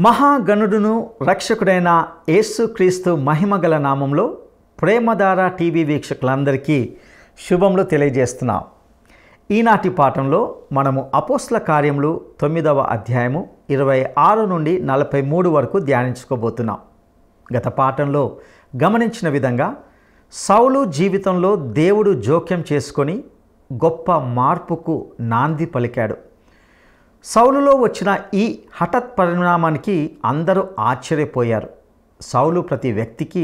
మహాగణుడును రక్షకుడైన యేసుక్రీస్తు మహిమగల నామంలో ప్రేమధార టీవీ వీక్షకులందరికీ శుభములు తెలియజేస్తున్నాం. ఈనాటి పాఠంలో మనము అపోస్తల కార్యములు 9వ అధ్యాయము 26 నుండి 43 వరకు ధ్యానించుకోబోతున్నాం. గత పాఠంలో గమనించిన విధంగా సౌలు జీవితంలో దేవుడు జోక్యం చేసుకొని గొప్ప మార్పుకు నాంది పలికాడు. సౌలులో వచ్చిన ఈ హఠాత్ పరిణామానికి అందరూ ఆశ్చర్యపోయారు. సౌలు ప్రతి వ్యక్తికి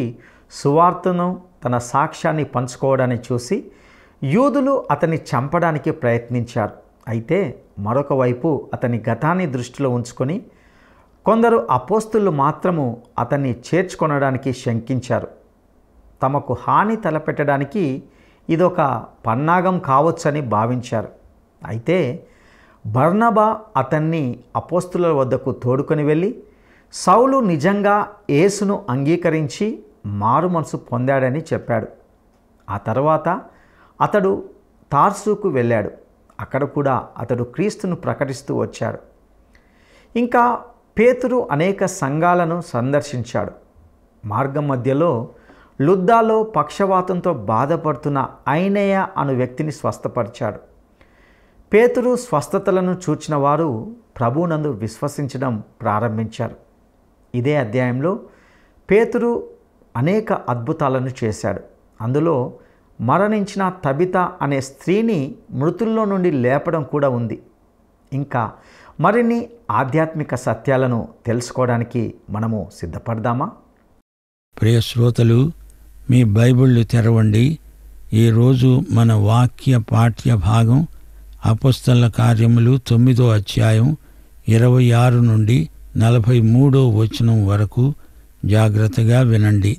సువార్తను తన సాక్ష్యాన్ని పంచుకోవడాన్ని చూసి యూదులు అతన్ని చంపడానికి ప్రయత్నించారు. అయితే మరొక వైపు అతని గతాన్ని దృష్టిలో ఉంచుకొని కొందరు అపోస్తులు మాత్రము అతన్ని చేర్చుకొనడానికి శంకించారు. తమకు హాని తలపెట్టడానికి ఇదొక పన్నాగం కావచ్చని భావించారు. అయితే బర్నబా అతన్ని అపోస్తుల వద్దకు తోడుకొని వెళ్ళి సౌలు నిజంగా యేసును అంగీకరించి మారు మనసు పొందాడని చెప్పాడు. ఆ తర్వాత అతడు తార్సుకు వెళ్ళాడు. అక్కడ కూడా అతడు క్రీస్తును ప్రకటిస్తూ వచ్చాడు. ఇంకా పేతురు అనేక సంఘాలను సందర్శించాడు. మార్గం మధ్యలో లుద్దాలో పక్షవాతంతో బాధపడుతున్న ఐనేయ అను వ్యక్తిని స్వస్థపరిచాడు. పేతురు స్వస్థతలను చూచిన వారు ప్రభువునందు విశ్వసించడం ప్రారంభించారు. ఇదే అధ్యాయంలో పేతురు అనేక అద్భుతాలను చేశాడు. అందులో మరణించిన తబిత అనే స్త్రీని మృతుల్లో నుండి లేపడం కూడా ఉంది. ఇంకా మరిన్ని ఆధ్యాత్మిక సత్యాలను తెలుసుకోవడానికి మనము సిద్ధపడదామా? ప్రియ శ్రోతలు, మీ బైబిళ్ళు తెరవండి. ఈరోజు మన వాక్య పాఠ్య భాగం అపోస్తలుల కార్యములు 9వ అధ్యాయం 26 నుండి 43వ వచనం వరకు జాగ్రత్తగా వినండి.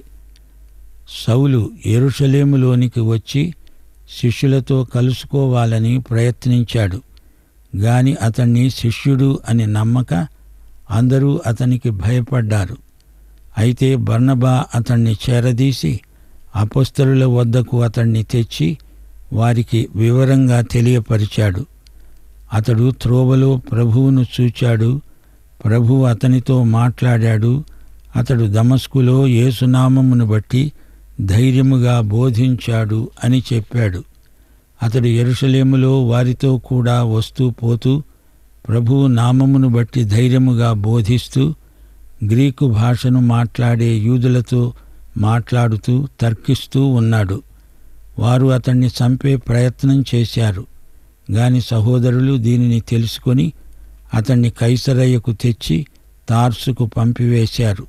సౌలు యెరూషలేములోనికి వచ్చి శిష్యులతో కలుసుకోవాలని ప్రయత్నించాడు. గాని అతన్ని శిష్యుడు అని నమ్మక అందరూ అతనికి భయపడ్డారు. అయితే బర్నబా అతన్ని చేరదీసి అపోస్తలుల వద్దకు అతన్ని తెచ్చి వారికి వివరంగా తెలియపరిచాడు. అతడు త్రోవలో ప్రభువును చూచాడు. ప్రభువు అతనితో మాట్లాడాడు. అతడు దమస్కులో యేసునామమును బట్టి ధైర్యముగా బోధించాడు అని చెప్పాడు. అతడు యెరూషలేములో వారితో కూడా వస్తూ పోతూ ప్రభువు నామమును బట్టి ధైర్యముగా బోధిస్తూ గ్రీకు భాషను మాట్లాడే యూదులతో మాట్లాడుతూ తర్కిస్తూ ఉన్నాడు. వారు అతన్ని చంపే ప్రయత్నం చేశారు. గాని సహోదరులు దీనిని తెలుసుకొని అతన్ని కైసరయ్యకు తెచ్చి తార్సుకు పంపివేశారు.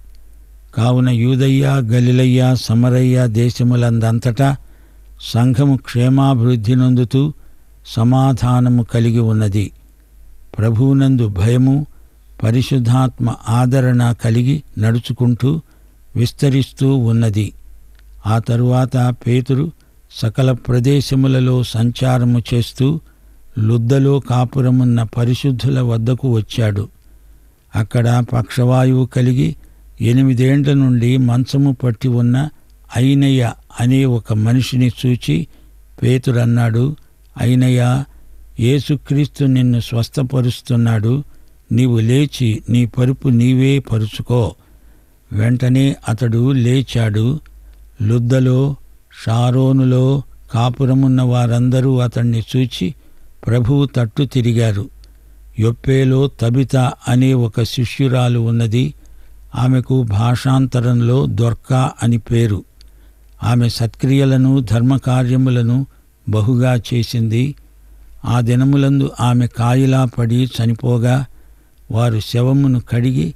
కావున యూదయ్య, గలిలయ్య, సమరయ్య దేశములందంతటా సంఘము క్షేమాభివృద్ధి నొందుతూ సమాధానము కలిగి ఉన్నది. ప్రభువునందు భయము, పరిశుద్ధాత్మ ఆదరణ కలిగి నడుచుకుంటూ విస్తరిస్తూ ఉన్నది. ఆ తరువాత పేతురు సకల ప్రదేశములలో సంచారము చేస్తూ లుద్దలో కాపురమున్న పరిశుద్ధుల వద్దకు వచ్చాడు. అక్కడ పక్షవాయువు కలిగి 8 ఏండ్ల నుండి మంచము పట్టి ఉన్న ఐనయ్య అనే ఒక మనిషిని చూచి పేతురన్నాడు, ఐనయ్య, యేసుక్రీస్తు నిన్ను స్వస్థపరుస్తున్నాడు. నీవు లేచి నీ పరుపు నీవే పరుచుకో. వెంటనే అతడు లేచాడు. లుద్దలో, షారోనులో కాపురమున్న వారందరూ అతన్ని చూచి ప్రభువు తట్టు తిరిగారు. యొప్పేలో తబిత అనే ఒక శిష్యురాలు ఉన్నది. ఆమెకు భాషాంతరంలో దొర్కా అని పేరు. ఆమె సత్క్రియలను, ధర్మకార్యములను బహుగా చేసింది. ఆ దినములందు ఆమె కాయిలా పడి చనిపోగా వారు శవమును కడిగి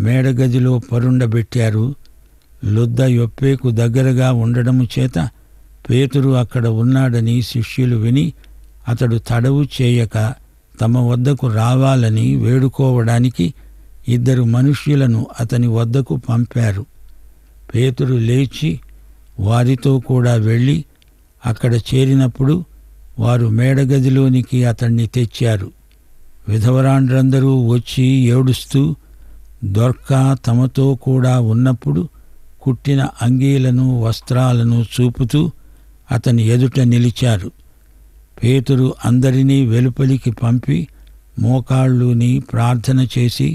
మేడగదిలో పరుండబెట్టారు. లుద్ద యొప్పేకు దగ్గరగా ఉండడము చేత పేతురు అక్కడ ఉన్నాడని శిష్యులు విని అతడు తడవు చేయక తమ వద్దకు రావాలని వేడుకోవడానికి 2 మనుష్యులను అతని వద్దకు పంపారు. పేతురు లేచి వారితో కూడా వెళ్ళి అక్కడ చేరినప్పుడు వారు మేడగదిలోనికి అతన్ని తెచ్చారు. విధవరాండ్రందరూ వచ్చి ఏడుస్తూ దొర్కా తమతో కూడా ఉన్నప్పుడు కుట్టిన అంగీలను, వస్త్రాలను చూపుతూ అతని ఎదుట నిలిచారు. పేతురు అందరినీ వెలుపలికి పంపి మోకాళ్ళూని ప్రార్థన చేసి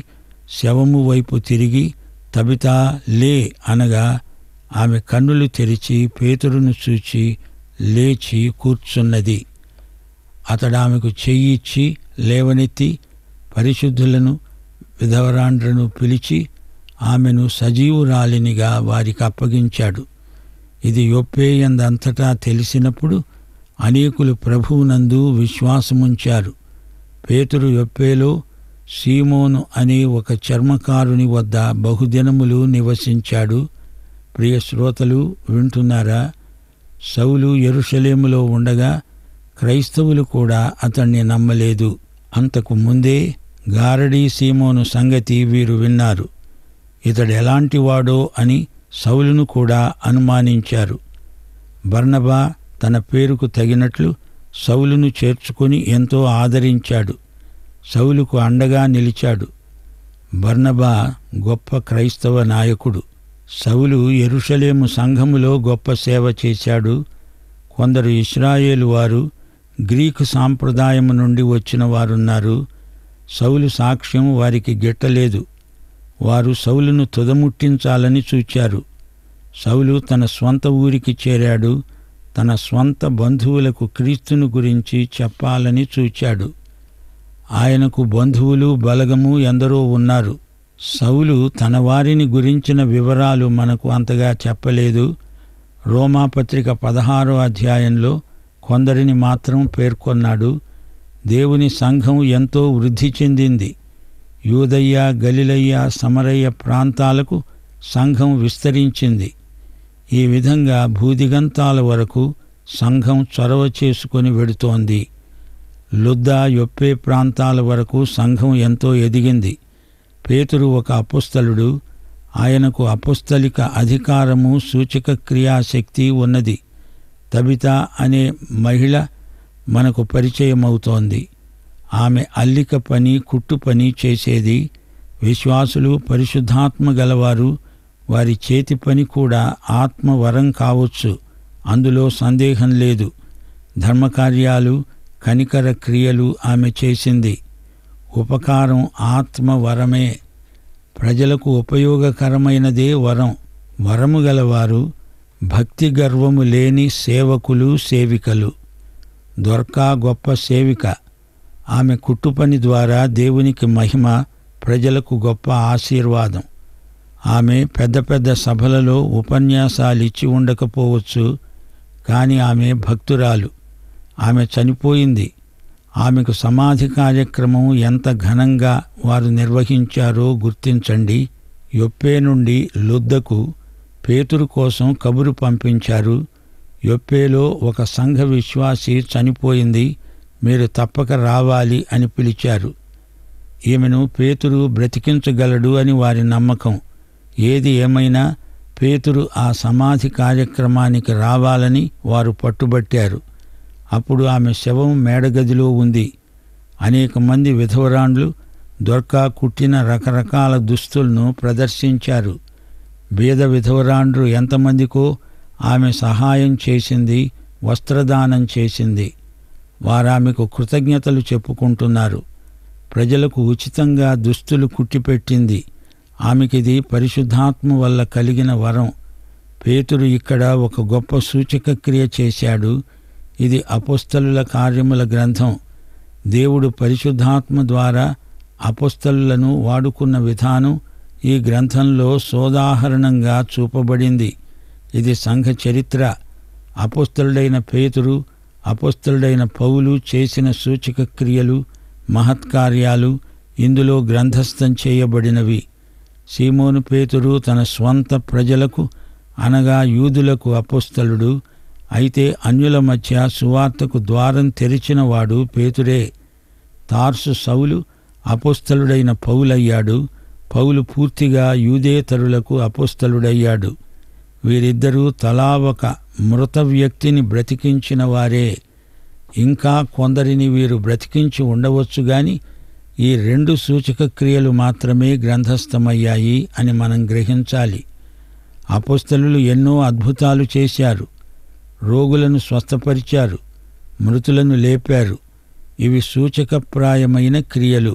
శవము వైపు తిరిగి, తబితా లే అనగా ఆమె కన్నులు తెరిచి పేతురును చూచి లేచి కూర్చున్నది. అతడామెకు చెయ్యిచ్చి లేవనెత్తి పరిశుద్ధులను విధవరాండ్రను పిలిచి ఆమెను సజీవురాలినిగా వారికి అప్పగించాడు. ఇది యొప్పేయందంతటా తెలిసినప్పుడు అనేకులు ప్రభువునందు విశ్వాసముంచారు. పేతురు యొప్పేలో సీమోను అనే ఒక చర్మకారుని వద్ద బహుదినములు నివసించాడు. ప్రియ శ్రోతలు వింటున్నారా? సౌలు యెరూషలేములో ఉండగా క్రైస్తవులు కూడా అతన్ని నమ్మలేదు. అంతకు ముందే గారడీ సీమోను సంగతి వీరు విన్నారు. ఇతడెలాంటివాడో అని సౌలును కూడా అనుమానించారు. బర్నబా తన పేరుకు తగినట్లు సౌలును చేర్చుకుని ఎంతో ఆదరించాడు. సౌలుకు అండగా నిలిచాడు. బర్నబా గొప్ప క్రైస్తవ నాయకుడు. సౌలు యెరూషలేము సంఘములో గొప్ప సేవ చేశాడు. కొందరు ఇశ్రాయేలు వారు, గ్రీకు సాంప్రదాయము నుండి వచ్చిన వారున్నారు. సౌలు సాక్ష్యం వారికి గిట్టలేదు. వారు సౌలును తుదముట్టించాలని చూచారు. సౌలు తన స్వంత ఊరికి చేరాడు. తన స్వంత బంధువులకు క్రీస్తును గురించి చెప్పాలని చూచాడు. ఆయనకు బంధువులు బలగము ఎందరో ఉన్నారు. సౌలు తన వారిని గురించిన వివరాలు మనకు అంతగా చెప్పలేదు. రోమాపత్రిక 16వ అధ్యాయంలో కొందరిని మాత్రం పేర్కొన్నాడు. దేవుని సంఘం ఎంతో వృద్ధి చెందింది. యూదయ్య, గలిలయ, సమరయ్య ప్రాంతాలకు సంఘం విస్తరించింది. ఈ విధంగా భూదిగంతాల వరకు సంఘం చొరవ చేసుకొని వెడుతోంది. లుద్దా, యొప్పే ప్రాంతాల వరకు సంఘం ఎంతో ఎదిగింది. పేతురు ఒక అపుస్తలుడు. ఆయనకు అపుస్తలిక అధికారము, సూచక క్రియాశక్తి ఉన్నది. తబితా అనే మహిళ మనకు పరిచయమవుతోంది. ఆమె అల్లిక పని, కుట్టు పని చేసేది. విశ్వాసులు, పరిశుద్ధాత్మ గలవారు. వారి చేతి పని కూడా ఆత్మవరం కావచ్చు, అందులో సందేహం లేదు. ధర్మకార్యాలు, కనికర క్రియలు ఆమె చేసింది. ఉపకారం ఆత్మవరమే. ప్రజలకు ఉపయోగకరమైనదే వరం. వరము గలవారు భక్తి గర్వము లేని సేవకులు, సేవికలు. దొర్కా గొప్ప సేవిక. ఆమె కుట్టుపని ద్వారా దేవునికి మహిమ, ప్రజలకు గొప్ప ఆశీర్వాదం. ఆమె పెద్ద పెద్ద సభలలో ఉపన్యాసాలిచ్చి ఉండకపోవచ్చు, కానీ ఆమె భక్తురాలు. ఆమె చనిపోయింది. ఆమెకు సమాధి కార్యక్రమం ఎంత ఘనంగా వారు నిర్వహించారో గుర్తించండి. యొప్పే నుండి లుద్దకు పేతురు కోసం కబురు పంపించారు. యొప్పేలో ఒక సంఘ విశ్వాసి చనిపోయింది, మీరు తప్పక రావాలి అని పిలిచారు. ఈమెను పేతురు బ్రతికించగలడు అని వారి నమ్మకం. ఏది ఏమైనా పేతురు ఆ సమాధి కార్యక్రమానికి రావాలని వారు పట్టుబట్టారు. అప్పుడు ఆమె శవం మేడగదిలో ఉంది. అనేక మంది విధవరాండ్లు దొర్కా కుట్టిన రకరకాల దుస్తులను ప్రదర్శించారు. బీద విధవరాండ్రు ఎంతమందికో ఆమె సహాయం చేసింది, వస్త్రదానం చేసింది. వారామెకు కృతజ్ఞతలు చెప్పుకుంటున్నారు. ప్రజలకు ఉచితంగా దుస్తులు కుట్టిపెట్టింది. ఆమెకిది పరిశుద్ధాత్మ వల్ల కలిగిన వరం. పేతురు ఇక్కడ ఒక గొప్ప సూచక క్రియ చేశాడు. ఇది అపోస్తలుల కార్యముల గ్రంథం. దేవుడు పరిశుద్ధాత్మ ద్వారా అపోస్తలులను వాడుకున్న విధానం ఈ గ్రంథంలో సోదాహరణంగా చూపబడింది. ఇది సంఘ చరిత్ర. అపోస్తలుడైన పేతురు, అపోస్తలుడైన పౌలు చేసిన సూచక క్రియలు, మహత్కార్యాలు ఇందులో గ్రంథస్థం చేయబడినవి. సీమోను పేతురు తన స్వంత ప్రజలకు అనగా యూదులకు అపోస్తలుడు. అయితే అన్యుల మధ్య సువార్తకు ద్వారం తెరిచినవాడు పేతురే. తార్సు సౌలు అపోస్తలుడైన పౌలయ్యాడు. పౌలు పూర్తిగా యూదేతరులకు అపోస్తలుడయ్యాడు. వీరిద్దరూ తలా ఒక మృత వ్యక్తిని బ్రతికించిన వారే. ఇంకా కొందరిని వీరు బ్రతికించి ఉండవచ్చు గాని ఈ 2 సూచక క్రియలు మాత్రమే గ్రంథస్థమయ్యాయి అని మనం గ్రహించాలి. అపోస్తలులు ఎన్నో అద్భుతాలు చేశారు. రోగులను స్వస్థపరిచారు, మృతులను లేపారు. ఇవి సూచకప్రాయమైన క్రియలు.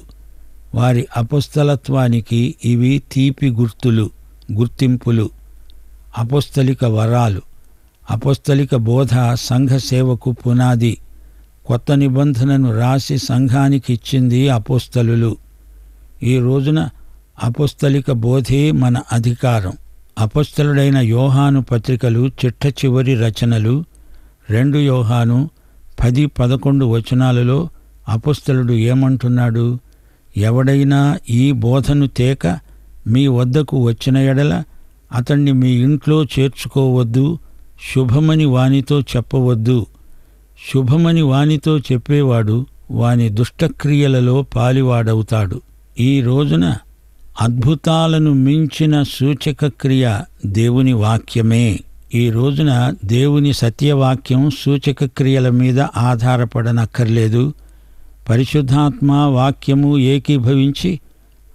వారి అపొస్తలత్వానికి ఇవి తీపి గుర్తింపులు. అపొస్తలిక వరాలు. అపొస్తలిక బోధ సంఘ సేవకు పునాది. కొత్త నిబంధనను రాసి సంఘానికి ఇచ్చింది అపొస్తలులు. ఈ రోజున అపొస్తలిక బోధే మన అధికారం. అపొస్తలుడైన యోహాను పత్రికలు చిట్ట చివరి రచనలు. 2 యోహాను 10-11 వచనాలలో అపొస్తలుడు ఏమంటున్నాడు? ఎవడైనా ఈ బోధను తేక మీ వద్దకు వచ్చిన ఎడల అతణ్ణి మీ ఇంట్లో చేర్చుకోవద్దు, శుభమని వానితో చెప్పవద్దు. శుభమని వానితో చెప్పేవాడు వాని దుష్టక్రియలలో పాలివాడవుతాడు. ఈ రోజున అద్భుతాలను మించిన సూచక క్రియ దేవుని వాక్యమే. ఈ రోజున దేవుని సత్యవాక్యం సూచక క్రియల మీద ఆధారపడనక్కర్లేదు. పరిశుద్ధాత్మ వాక్యము ఏకీభవించి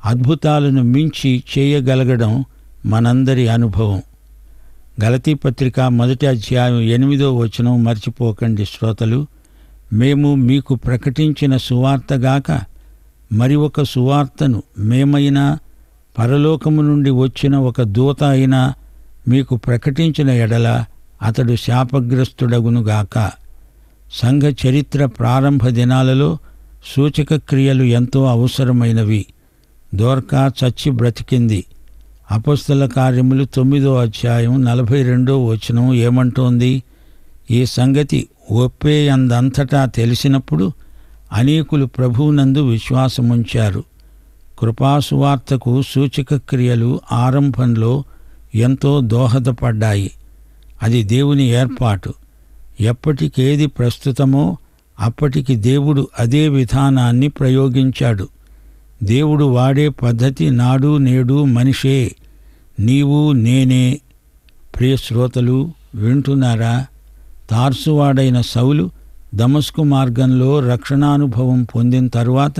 అద్భుతాలను మించి చేయగలగడం మనందరి అనుభవం. గలతీ పత్రిక 1వ అధ్యాయం 8వ వచనం మర్చిపోకండి శ్రోతలు. మేము మీకు ప్రకటించిన సువార్తగాక మరి ఒక సువార్తను మేమైనా పరలోకము నుండి వచ్చిన ఒక దూత అయినా మీకు ప్రకటించిన ఎడల అతడు శాపగ్రస్తుడగునుగాక. సంఘ చరిత్ర ప్రారంభ దినాలలో సూచక క్రియలు ఎంతో అవసరమైనవి. దోర్కా చచ్చి బ్రతికింది. అపొస్తల కార్యములు 9వ అధ్యాయం 42వ వచనం ఏమంటోంది? ఈ సంగతి ఒప్పేయందంతటా తెలిసినప్పుడు అనేకులు ప్రభువునందు విశ్వాసముంచారు. కృపాసువార్తకు సూచక క్రియలు ఆరంభంలో ఎంతో దోహదపడ్డాయి. అది దేవుని ఏర్పాటు. ఎప్పటికేది ప్రస్తుతమో అప్పటికి దేవుడు అదే విధానాన్ని ప్రయోగించాడు. దేవుడు వాడే పద్ధతి నాడు నేడు మనిషే, నీవు నేనే. ప్రియ శ్రోతలు వింటున్నారా? తార్సువాడైన సౌలు దమస్కు మార్గంలో రక్షణానుభవం పొందిన తరువాత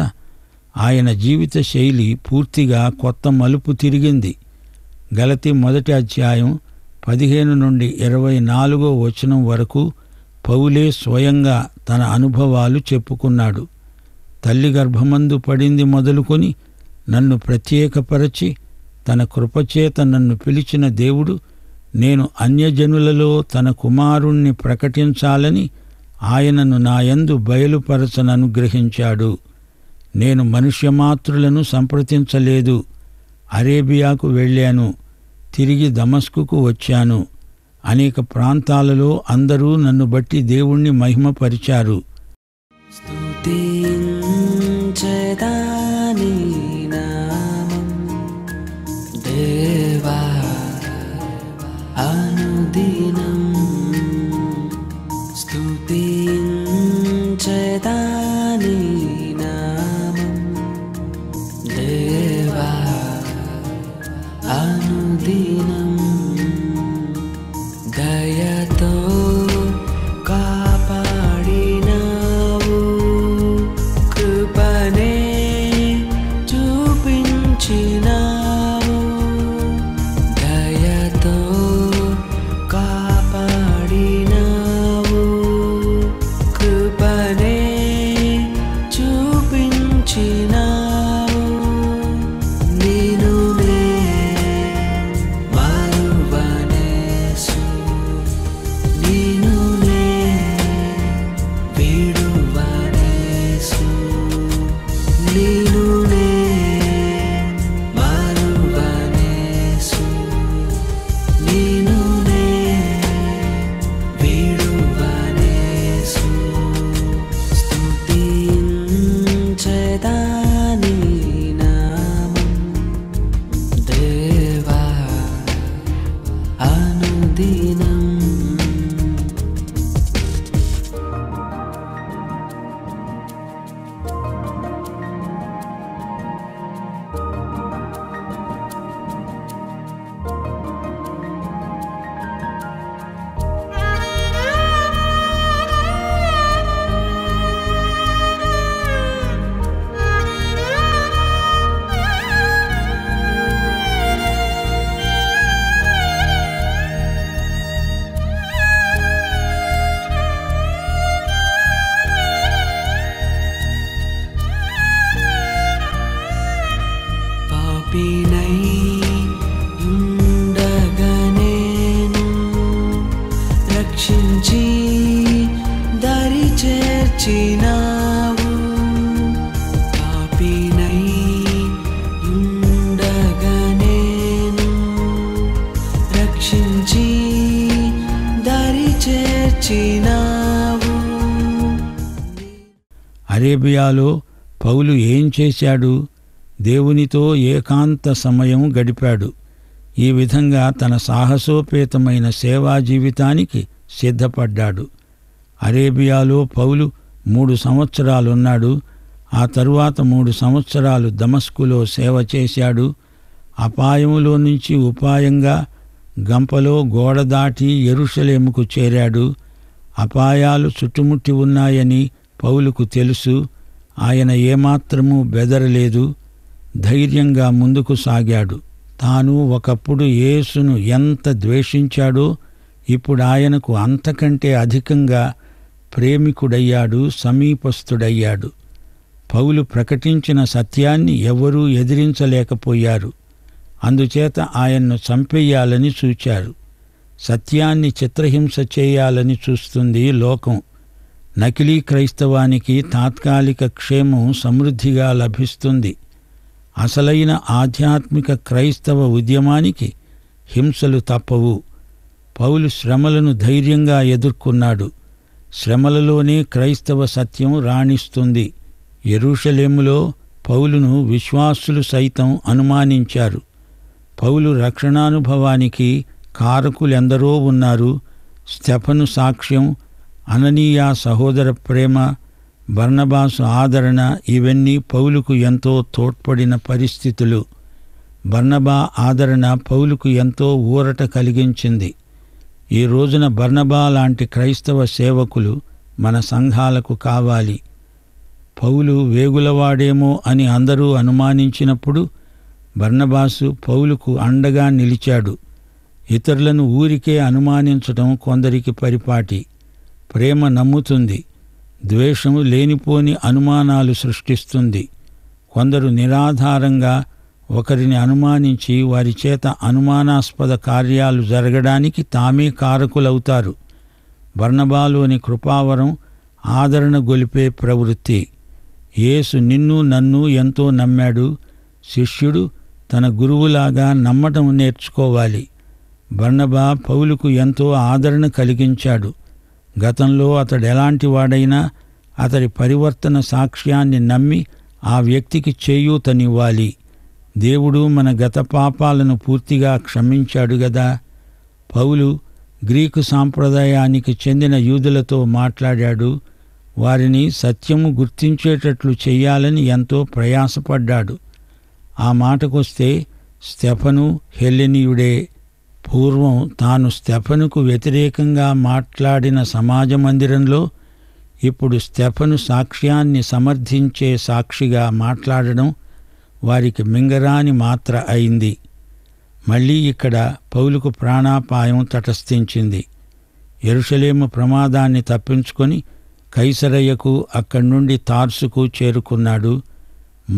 ఆయన జీవిత శైలి పూర్తిగా కొత్త మలుపు తిరిగింది. గలతీ 1వ అధ్యాయం 15 నుండి 24వ వచనం వరకు పౌలే స్వయంగా తన అనుభవాలు చెప్పుకున్నాడు. తల్లి గర్భమందు పడింది మొదలుకొని నన్ను ప్రత్యేకపరచి తన కృపచేత నన్ను పిలిచిన దేవుడు నేను అన్యజనులలో తన కుమారుణ్ణి ప్రకటించాలని ఆయనను నాయందు బయలుపరచననుగ్రహించాడు. నేను మనుష్యమాతృలను సంప్రదించలేదు. అరేబియాకు వెళ్ళాను, తిరిగి దమస్కుకు వచ్చాను. అనేక ప్రాంతాలలో అందరూ నన్ను బట్టి దేవుణ్ణి మహిమపరిచారు. స్తుతించెదాని నామం దేవా అనుదినం. స్తుతించెదాని నామం దేవా అనుదినం. దయతో కాపాడినావు, కృపనే చూపించినావు. దయతో కాపాడినావు, కృపనే చూపించినావు. నేను మరువనేసు, నేను విడువనేసు. నేను మరువనేసు, నేను విడువనేసు. స్తుతించెదాని నామం దేవా అనుదినం. పిలిచినావు. అరేబియాలో పౌలు ఏం చేశాడు? దేవునితో ఏకాంత సమయం గడిపాడు. ఈ విధంగా తన సాహసోపేతమైన సేవా జీవితానికి సిద్ధపడ్డాడు. అరేబియాలో పౌలు 3 సంవత్సరాలున్నాడు. ఆ తరువాత 3 సంవత్సరాలు దమస్కులో సేవ చేశాడు. అపాయములో నుంచి ఉపాయంగా గంపలో గోడ దాటి యెరూషలేముకు చేరాడు. అపాయాలు చుట్టుముట్టి ఉన్నాయని పౌలుకు తెలుసు. ఆయన ఏమాత్రమూ బెదరలేదు. ధైర్యంగా ముందుకు సాగాడు. తాను ఒకప్పుడు యేసును ఎంత ద్వేషించాడో ఇప్పుడు ఆయనకు అంతకంటే అధికంగా ప్రేమికుడయ్యాడు, సమీపస్థుడయ్యాడు. పౌలు ప్రకటించిన సత్యాన్ని ఎవరూ ఎదిరించలేకపోయారు. అందుచేత ఆయన్ను చంపేయాలని చూచారు. సత్యాన్ని చిత్రహింస చేయాలని చూస్తుంది లోకం. నకిలీ క్రైస్తవానికి తాత్కాలిక క్షేమం సమృద్ధిగా లభిస్తుంది. అసలైన ఆధ్యాత్మిక క్రైస్తవ ఉద్యమానికి హింసలు తప్పవు. పౌలు శ్రమలను ధైర్యంగా ఎదుర్కొన్నాడు. శ్రమలలోనే క్రైస్తవ సత్యం రాణిస్తుంది. యెరూషలేములో పౌలును విశ్వాసులు సైతం అనుమానించారు. పౌలు రక్షణానుభవానికి కారకులెందరో ఉన్నారు. స్టెఫను సాక్ష్యం, అననీయ సహోదర ప్రేమ, బర్నబాసు ఆదరణ ఇవన్నీ పౌలుకు ఎంతో తోడ్పడిన పరిస్థితులు. బర్నబా ఆదరణ పౌలుకు ఎంతో ఊరట కలిగించింది. ఈ రోజున బర్నబా లాంటి క్రైస్తవ సేవకులు మన సంఘాలకు కావాలి. పౌలు వేగులవాడేమో అని అందరూ అనుమానించినప్పుడు బర్నబాసు పౌలుకు అండగా నిలిచాడు. ఇతరులను ఊరికే అనుమానించటం కొందరికి పరిపాటి. ప్రేమ నమ్ముతుంది. ద్వేషం లేనిపోని అనుమానాలు సృష్టిస్తుంది. కొందరు నిరాధారంగా ఒకరిని అనుమానించి వారి చేత అనుమానాస్పద కార్యాలు జరగడానికి తామే కారకులవుతారు. బర్నబాలోని కృపావరం ఆదరణ గొలిపే ప్రవృత్తి. యేసు నిన్ను నన్ను ఎంతో నమ్మాడు. శిష్యుడు తన గురువులాగా నమ్మటం నేర్చుకోవాలి. బర్నబా పౌలుకు ఎంతో ఆదరణ కలిగించాడు. గతంలో అతడెలాంటి వాడైనా అతడి పరివర్తన సాక్ష్యాన్ని నమ్మి ఆ వ్యక్తికి చేయూతనివ్వాలి. దేవుడు మన గత పాపాలను పూర్తిగా క్షమించాడు గదా. పౌలు గ్రీకు సాంప్రదాయానికి చెందిన యూదులతో మాట్లాడాడు. వారిని సత్యము గుర్తించేటట్లు చెయ్యాలని ఎంతో ప్రయాసపడ్డాడు. ఆ మాటకొస్తే స్టెఫను హెల్లెనీయుడే. పూర్వం తాను స్టెఫనుకు వ్యతిరేకంగా మాట్లాడిన సమాజ మందిరంలో ఇప్పుడు స్టెఫను సాక్ష్యాన్ని సమర్థించే సాక్షిగా మాట్లాడడం వారికి మింగరాని మాత్ర అయింది. మళ్ళీ ఇక్కడ పౌలుకు ప్రాణాపాయం తటస్థించింది. యెరూషలేము ప్రమాదాన్ని తప్పించుకొని కైసరయ్యకు అక్కడి నుండి తార్సుకు చేరుకున్నాడు.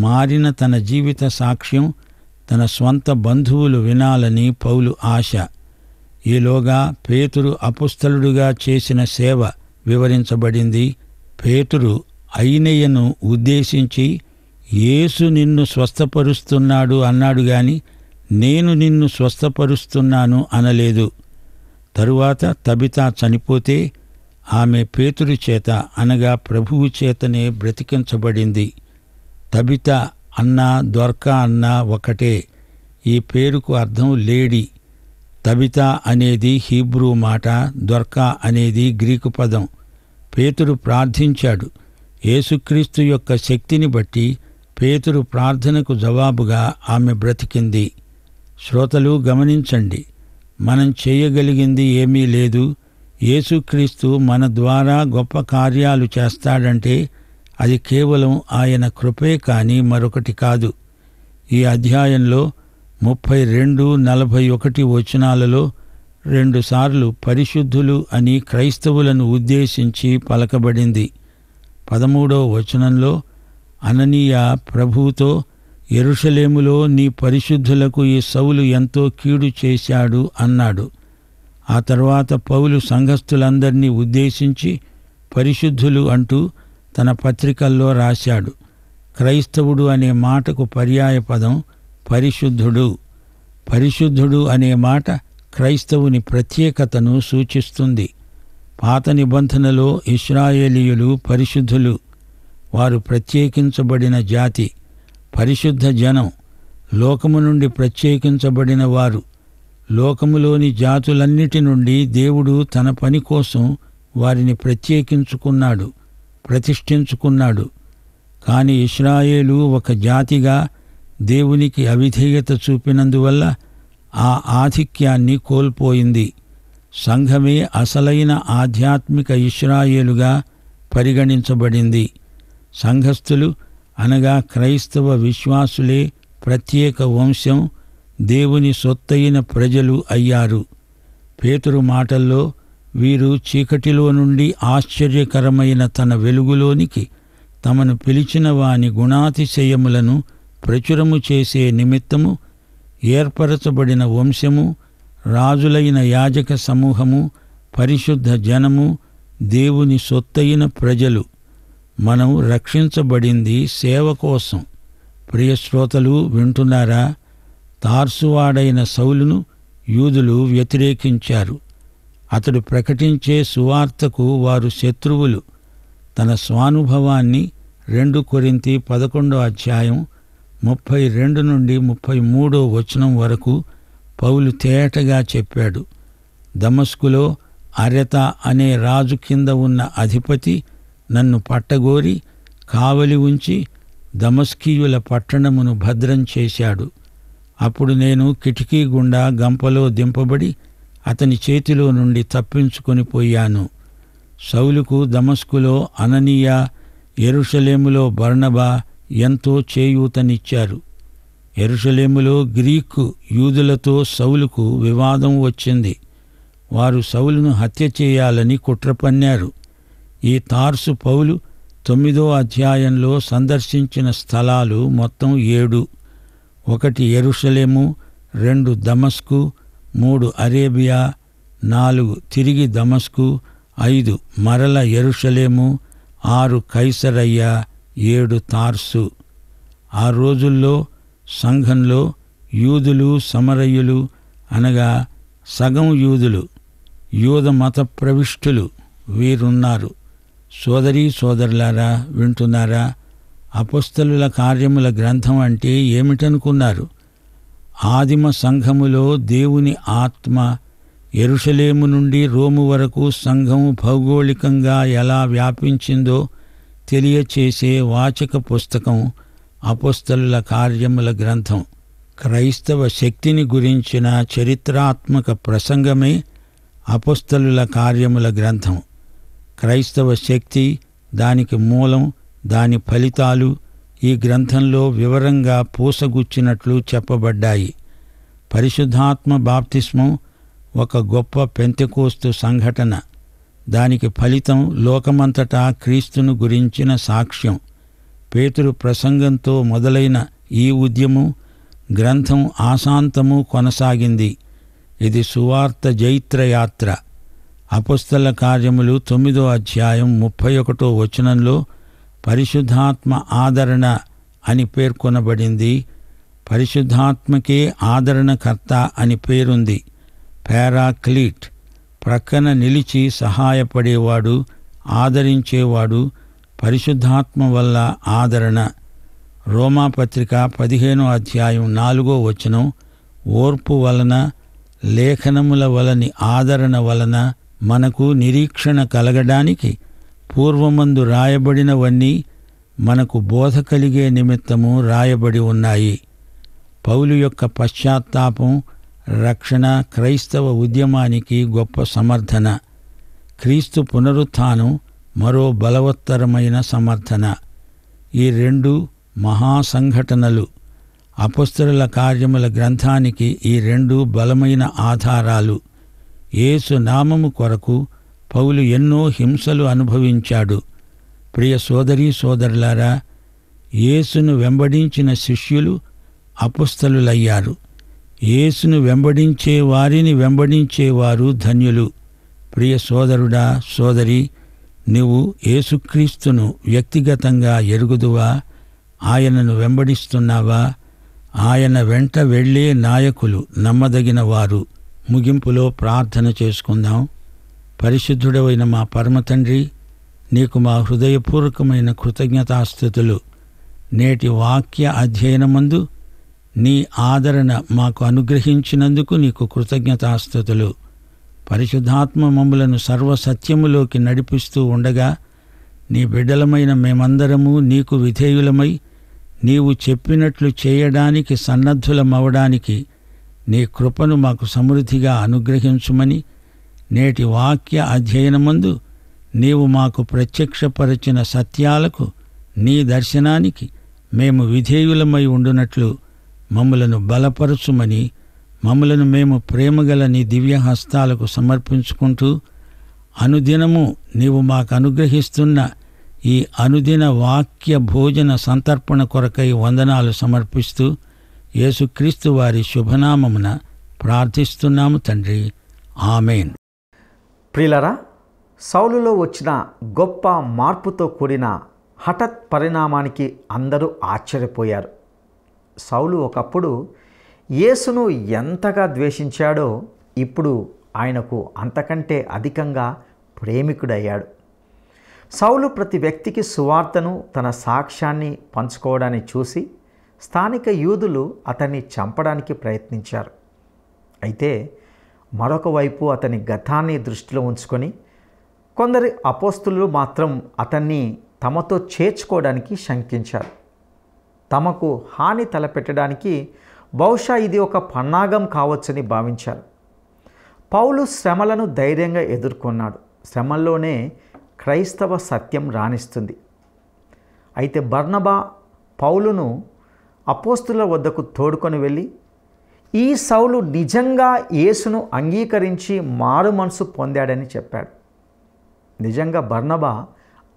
మారిన తన జీవిత సాక్ష్యం తన స్వంత బంధువులు వినాలని పౌలు ఆశ. ఈలోగా పేతురు అపుస్తలుడుగా చేసిన సేవ వివరించబడింది. పేతురు ఐనేయను ఉద్దేశించి యేసు నిన్ను స్వస్థపరుస్తున్నాడు అన్నాడు గాని నేను నిన్ను స్వస్థపరుస్తున్నాను అనలేదు. తరువాత తబితా చనిపోతే ఆమె పేతురు చేత అనగా ప్రభువు చేతనే బ్రతికించబడింది. తబిత అన్నా దొర్కా అన్నా ఒకటే. ఈ పేరుకు అర్థం లేడి. తబిత అనేది హీబ్రూ మాట, దొర్కా అనేది గ్రీకు పదం. పేతురు ప్రార్థించాడు. యేసుక్రీస్తు యొక్క శక్తిని బట్టి పేతురు ప్రార్థనకు జవాబుగా ఆమె బ్రతికింది. శ్రోతలు గమనించండి, మనం చేయగలిగింది ఏమీ లేదు. యేసుక్రీస్తు మన ద్వారా గొప్ప కార్యాలు చేస్తాడంటే అది కేవలం ఆయన కృపే కాని మరొకటి కాదు. ఈ అధ్యాయంలో 32-41 వచనాలలో 2 సార్లు పరిశుద్ధులు అని క్రైస్తవులను ఉద్దేశించి పలకబడింది. 13వ వచనంలో అననీయ ప్రభువుతో యెరూషలేములో నీ పరిశుద్ధులకు ఈ సౌలు ఎంతో కీడు చేశాడు అన్నాడు. ఆ తర్వాత పౌలు సంఘస్థులందరినీ ఉద్దేశించి పరిశుద్ధులు అంటూ తన పత్రికల్లో రాశాడు. క్రైస్తవుడు అనే మాటకు పర్యాయ పదం పరిశుద్ధుడు. పరిశుద్ధుడు అనే మాట క్రైస్తవుని ప్రత్యేకతను సూచిస్తుంది. పాత నిబంధనలో ఇశ్రాయేలీయులు పరిశుద్ధులు, వారు ప్రత్యేకించబడిన జాతి, పరిశుద్ధ జనం, లోకము నుండి ప్రత్యేకించబడిన వారు. లోకములోని జాతులన్నిటి నుండి దేవుడు తన పని కోసం వారిని ప్రత్యేకించుకున్నాడు, ప్రతిష్ఠించుకున్నాడు. కాని ఇశ్రాయేలు ఒక జాతిగా దేవునికి అవిధేయత చూపినందువల్ల ఆ ఆధిక్యాన్ని కోల్పోయింది. సంఘమే అసలైన ఆధ్యాత్మిక ఇశ్రాయేలుగా పరిగణించబడింది. సంఘస్థులు అనగా క్రైస్తవ విశ్వాసులే ప్రత్యేక వంశం, దేవుని సొత్తైన ప్రజలు అయ్యారు. పేతురు మాటల్లో వీరు చీకటిలో నుండి ఆశ్చర్యకరమైన తన వెలుగులోనికి తమను పిలిచిన వాని గుణాతిశయములను ప్రచురము చేసే నిమిత్తము ఏర్పరచబడిన వంశము, రాజులైన యాజక సమూహము, పరిశుద్ధ జనము, దేవుని సొత్తైన ప్రజలు. మనం రక్షించబడింది సేవ కోసం. ప్రియశ్రోతలు వింటున్నారా? తార్సువాడైన సౌలును యూదులు వ్యతిరేకించారు. అతడు ప్రకటించే సువార్తకు వారు శత్రువులు. తన స్వానుభవాన్ని 2 కొరింథీ 11:32 నుండి 33 వరకు పౌలు తేటగా చెప్పాడు. దమస్కులో అరెత అనే రాజు కింద ఉన్న అధిపతి నన్ను పట్టగోరి కావలి ఉంచి దమస్కీయుల పట్టణమును భద్రం చేశాడు. అప్పుడు నేను కిటికీ గుండా గంపలో దింపబడి అతని చేతిలో నుండి తప్పించుకొని పోయాను. సౌలుకు దమస్కులో అననీయ, యెరూషలేములో బర్నబా ఎంతో చేయూతనిచ్చారు. యెరూషలేములో గ్రీకు యూదులతో సౌలుకు వివాదం వచ్చింది. వారు సౌలును హత్య చేయాలని కుట్ర పన్నారు. ఈ తార్సు పౌలు 9వ అధ్యాయంలో సందర్శించిన స్థలాలు మొత్తం 7. 1 యెరూషలేము, 2 దమస్కు, 3 అరేబియా, 4 తిరిగి దమస్కు, 5 మరల యెరూషలేము, 6 కైసరయ్య, 7 తార్సు. ఆ రోజుల్లో సంఘంలో యూదులు, సమరయులు అనగా సగం యూదులు, యూద మత ప్రవిష్టులు వీరున్నారు. సోదరీ సోదరులారా వింటున్నారా? అపొస్తలుల కార్యముల గ్రంథం అంటే ఏమిటనుకున్నారు? ఆదిమ సంఘములో దేవుని ఆత్మ యెరూషలేము నుండి రోము వరకు సంఘం భౌగోళికంగా ఎలా వ్యాపించిందో తెలియచేసే వాచక పుస్తకం అపొస్తలుల కార్యముల గ్రంథం. క్రైస్తవ శక్తిని గురించిన చరిత్రాత్మక ప్రసంగమే అపొస్తలుల కార్యముల గ్రంథం. క్రైస్తవ శక్తి, దానికి మూలం, దాని ఫలితాలు ఈ గ్రంథంలో వివరంగా పూసగుచ్చినట్లు చెప్పబడ్డాయి. పరిశుద్ధాత్మ బాప్తిస్మం ఒక గొప్ప పెంతెకోస్తు సంఘటన. దానికి ఫలితం లోకమంతటా క్రీస్తును గురించిన సాక్ష్యం. పేతురు ప్రసంగంతో మొదలైన ఈ ఉద్యమం గ్రంథం ఆశాంతము కొనసాగింది. ఇది సువార్త జైత్రయాత్ర. అపొస్తల కార్యములు 9వ అధ్యాయం 31 పరిశుద్ధాత్మ ఆదరణ అని పేర్కొనబడింది. పరిశుద్ధాత్మకే ఆదరణకర్త అని పేరుంది. పారాక్లీట్, ప్రక్కన నిలిచి సహాయపడేవాడు, ఆదరించేవాడు. పరిశుద్ధాత్మ వల్ల ఆదరణ. రోమాపత్రిక 15వ అధ్యాయం 4 ఓర్పు వలన, లేఖనముల వలని ఆదరణ వలన మనకు నిరీక్షణ కలగడానికి పూర్వమందు రాయబడినవన్నీ మనకు బోధ కలిగే నిమిత్తము రాయబడి ఉన్నాయి. పౌలు యొక్క పశ్చాత్తాపం, రక్షణ క్రైస్తవ ఉద్యమానికి గొప్ప సమర్థన. క్రీస్తు పునరుత్థానం మరో బలవత్తరమైన సమర్థన. ఈ 2 మహాసంఘటనలు. అపొస్తలుల కార్యముల గ్రంథానికి ఈ 2 బలమైన ఆధారాలు. యేసు నామము కొరకు పౌలు ఎన్నో హింసలు అనుభవించాడు. ప్రియ సోదరీ సోదరులారా, యేసును వెంబడించిన శిష్యులు అపొస్తలులయ్యారు. యేసును వెంబడించే వారిని వెంబడించేవారు ధన్యులు. ప్రియ సోదరుడా, సోదరి, నీవు యేసుక్రీస్తును వ్యక్తిగతంగా ఎరుగుదువా? ఆయనను వెంబడిస్తున్నావా? ఆయన వెంట వెళ్ళే నాయకులు నమ్మదగిన వారు. ముగింపులో ప్రార్థన చేసుకుందాం. పరిశుద్ధుడవైన మా పరమతండ్రి, నీకు మా హృదయపూర్వకమైన కృతజ్ఞతాస్తుతులు. నేటి వాక్య అధ్యయనమందు నీ ఆదరణ మాకు అనుగ్రహించినందుకు నీకు కృతజ్ఞతాస్తుతులు. పరిశుద్ధాత్మ మమ్ములను సర్వసత్యములోకి నడిపిస్తూ ఉండగా నీ బిడ్డలమైన మేమందరము నీకు విధేయులమై నీవు చెప్పినట్లు చేయడానికి సన్నద్ధులమవడానికి నీ కృపను మాకు సమృద్ధిగా అనుగ్రహించుమని, నేటి వాక్య అధ్యయనమందు నీవు మాకు ప్రత్యక్షపరచిన సత్యాలకు, నీ దర్శనానికి మేము విధేయులమై ఉండునట్లు మమ్ములను బలపరచుమని, మమ్ములను మేము ప్రేమగల నీ దివ్య హస్తాలకు సమర్పించుకుంటూ, అనుదినము నీవు మాకు అనుగ్రహిస్తున్న ఈ అనుదిన వాక్య భోజన సంతర్పణ కొరకై వందనాలు సమర్పిస్తూ యేసుక్రీస్తు వారి శుభనామమున ప్రార్థిస్తున్నాము తండ్రి. ఆమేన్. ప్రియులరా, సౌలులో వచ్చిన గొప్ప మార్పుతో కూడిన హఠాత్ పరిణామానికి అందరూ ఆశ్చర్యపోయారు. సౌలు ఒకప్పుడు యేసును ఎంతగా ద్వేషించాడో ఇప్పుడు ఆయనకు అంతకంటే అధికంగా ప్రేమికుడయ్యాడు. సౌలు ప్రతి వ్యక్తికి సువార్తను, తన సాక్ష్యాన్ని పంచుకోవడాన్ని చూసి స్థానిక యూదులు అతన్ని చంపడానికి ప్రయత్నించారు. అయితే మరొక వైపు అతని గతాన్ని దృష్టిలో ఉంచుకొని కొందరు అపోస్తులు మాత్రం అతన్ని తమతో చేర్చుకోవడానికి శంకించారు. తమకు హాని తలపెట్టడానికి బహుశా ఇది ఒక పన్నాగం కావచ్చని భావించారు. పౌలు శ్రమలను ధైర్యంగా ఎదుర్కొన్నాడు. శ్రమల్లోనే క్రైస్తవ సత్యం రాణిస్తుంది. అయితే బర్నబా పౌలును అపోస్తుల వద్దకు తోడుకొని వెళ్ళి, ఈ సౌలు నిజంగా యేసును అంగీకరించి మారు మనసు పొందాడని చెప్పాడు. నిజంగా బర్నబా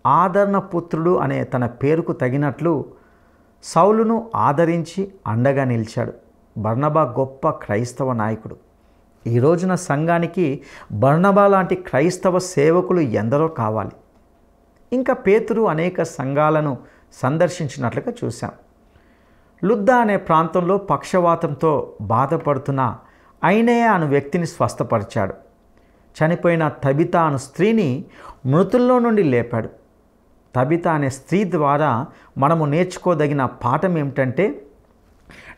ఆదరణ పుత్రుడు అనే తన పేరుకు తగినట్లు సౌలును ఆదరించి అండగా నిలిచాడు. బర్నబా గొప్ప క్రైస్తవ నాయకుడు. ఈ రోజున సంఘానికి బర్నబా లాంటి క్రైస్తవ సేవకులు ఎందరో కావాలి. ఇంకా పేతురు అనేక సంఘాలను సందర్శించినట్లుగా చూశాం. లుద్దా అనే ప్రాంతంలో పక్షవాతంతో బాధపడుతున్న ఐనేయ అను వ్యక్తిని స్వస్థపరిచాడు. చనిపోయిన తబిత అను స్త్రీని మృతుల్లో నుండి లేపాడు. తబిత అనే స్త్రీ ద్వారా మనము నేర్చుకోదగిన పాఠం ఏమిటంటే,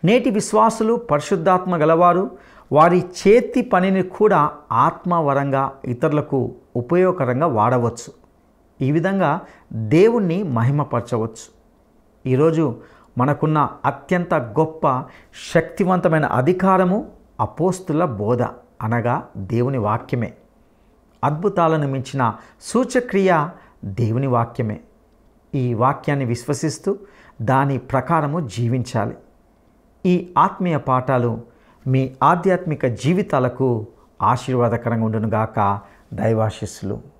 నేటి విశ్వాసులు పరిశుద్ధాత్మ గలవారు వారి చేతి పనిని కూడా ఆత్మవరంగా ఇతరులకు ఉపయోగకరంగా వాడవచ్చు. ఈ విధంగా దేవుణ్ణి మహిమపరచవచ్చు. ఈరోజు మనకున్న అత్యంత గొప్ప శక్తివంతమైన అధికారము అపోస్తుల బోధ, అనగా దేవుని వాక్యమే. అద్భుతాలను మించిన సూచక్రియ దేవుని వాక్యమే. ఈ వాక్యాన్ని విశ్వసిస్తూ దాని ప్రకారము జీవించాలి. ఈ ఆత్మీయ పాఠాలు మీ ఆధ్యాత్మిక జీవితాలకు ఆశీర్వాదకరంగా ఉండునుగాక. దైవాశీస్సులు.